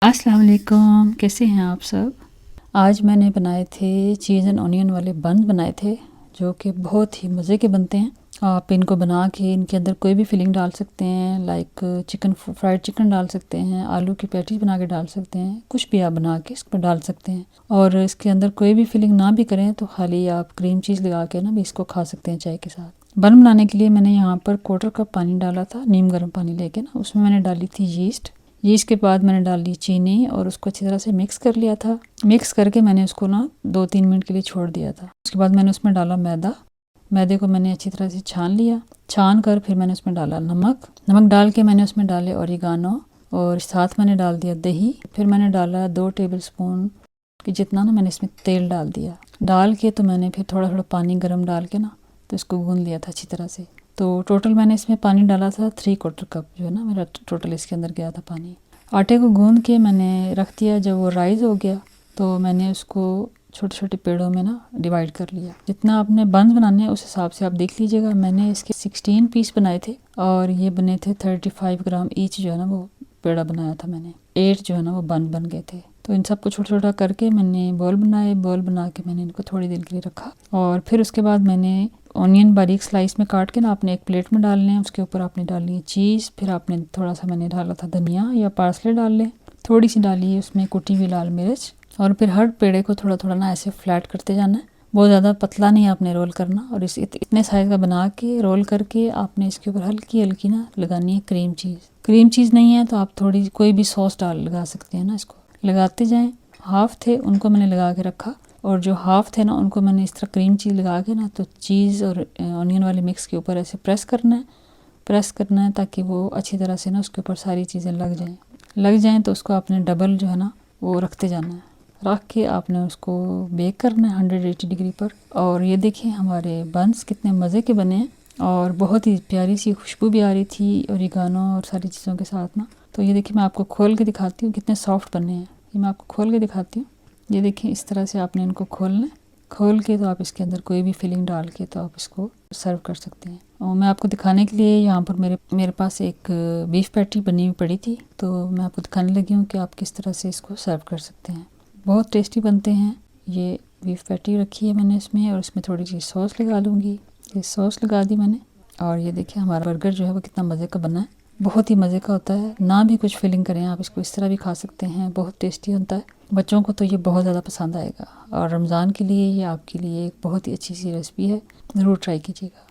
अस्सलाम वालेकुम, कैसे हैं आप सब। आज मैंने बनाए थे चीज़ एंड ऑनियन वाले बन बनाए थे जो कि बहुत ही मज़े के बनते हैं। आप इनको बना के इनके अंदर कोई भी फिलिंग डाल सकते हैं, लाइक चिकन, फ्राइड चिकन डाल सकते हैं, आलू की पैटीज बना के डाल सकते हैं, कुछ भी आप बना के इस पर डाल सकते हैं। और इसके अंदर कोई भी फिलिंग ना भी करें तो खाली आप क्रीम चीज़ लगा के ना भी इसको खा सकते हैं चाय के साथ। बन बनाने के लिए मैंने यहाँ पर 1/4 कप पानी डाला था, नीम गर्म पानी लेके ना, उसमें मैंने डाली थी यीस्ट के बाद मैंने डाल दी चीनी और उसको अच्छी तरह से मिक्स कर लिया था। मिक्स करके मैंने उसको ना 2-3 मिनट के लिए छोड़ दिया था। उसके बाद मैंने उसमें डाला मैदे को मैंने अच्छी तरह से छान लिया। छान कर फिर मैंने उसमें डाला नमक डाल के मैंने उसमें डाले ओरिगानो और साथ मैंने डाल दिया दही। फिर मैंने डाला 2 टेबल स्पून कि जितना ना मैंने इसमें तेल डाल दिया। डाल के तो मैंने फिर थोड़ा थोड़ा पानी गर्म डाल के ना तो इसको गूंद लिया था अच्छी तरह से। तो टोटल मैंने इसमें पानी डाला था 3/4 कप, जो है ना मेरा टोटल इसके अंदर गया था पानी। आटे को गूंद के मैंने रख दिया। जब वो राइज़ हो गया तो मैंने उसको छोटे छोटे पेड़ों में ना डिवाइड कर लिया। जितना आपने बंद बनाने हैं उस हिसाब से आप देख लीजिएगा। मैंने इसके 16 पीस बनाए थे और ये बने थे 35 ग्राम ईच, जो है ना वो पेड़ा बनाया था मैंने। 8 जो है ना वो बन गए थे। तो इन सबको छोटा छोटा करके मैंने बॉल बना के मैंने इनको थोड़ी देर के लिए रखा। और फिर उसके बाद मैंने ऑनियन बारीक स्लाइस में काट के ना आपने एक प्लेट में डालने हैं। उसके ऊपर आपने डालनी है चीज़। फिर आपने थोड़ा सा मैंने डाला था धनिया या पार्सले डाल लें, थोड़ी सी डाली है उसमें कुटी हुई लाल मिर्च। और फिर हर पेड़े को थोड़ा थोड़ा ना ऐसे फ्लैट करते जाना है। बहुत ज़्यादा पतला नहीं आपने रोल करना। और इतने साइज़ का बना के रोल करके आपने इसके ऊपर हल्की हल्की ना लगानी है क्रीम चीज़ नहीं है तो आप थोड़ी कोई भी सॉस लगा सकते हैं ना। इसको लगाते जाएं। हाफ थे उनको मैंने लगा के रखा और जो हाफ थे ना उनको मैंने इस तरह क्रीम चीज़ लगा के ना तो चीज़ और ऑनियन वाले मिक्स के ऊपर ऐसे प्रेस करना है ताकि वो अच्छी तरह से ना उसके ऊपर सारी चीज़ें लग जाएं। तो उसको आपने डबल जो है ना वो रखते जाना है। रख के आपने उसको बेक करना है 180 डिग्री पर। और ये देखिए हमारे बंस कितने मज़े के बने हैं और बहुत ही प्यारी सी खुशबू भी आ रही थी ओरिगानो और सारी चीज़ों के साथ ना। तो ये देखिए मैं आपको खोल के दिखाती हूँ कितने सॉफ्ट बने हैं। ये मैं आपको खोल के दिखाती हूँ। ये देखिए इस तरह से आपने इनको खोल के तो आप इसके अंदर कोई भी फिलिंग डाल के तो आप इसको सर्व कर सकते हैं। और मैं आपको दिखाने के लिए यहाँ पर मेरे पास एक बीफ पैटी बनी हुई पड़ी थी, तो मैं आपको दिखाने लगी हूँ कि आप किस तरह से इसको सर्व कर सकते हैं। बहुत टेस्टी बनते हैं। ये बीफ पैटी रखी है मैंने इसमें और इसमें थोड़ी सी सॉस लगा लूँगी। ये सॉस लगा दी मैंने। और ये देखिए हमारा बर्गर जो है वो कितना मज़े का बना है। बहुत ही मज़े का होता है। ना भी कुछ फिलिंग करें आप इसको इस तरह भी खा सकते हैं। बहुत टेस्टी होता है। बच्चों को तो ये बहुत ज़्यादा पसंद आएगा और रमज़ान के लिए ये आपके लिए एक बहुत ही अच्छी सी रेसिपी है। ज़रूर ट्राई कीजिएगा।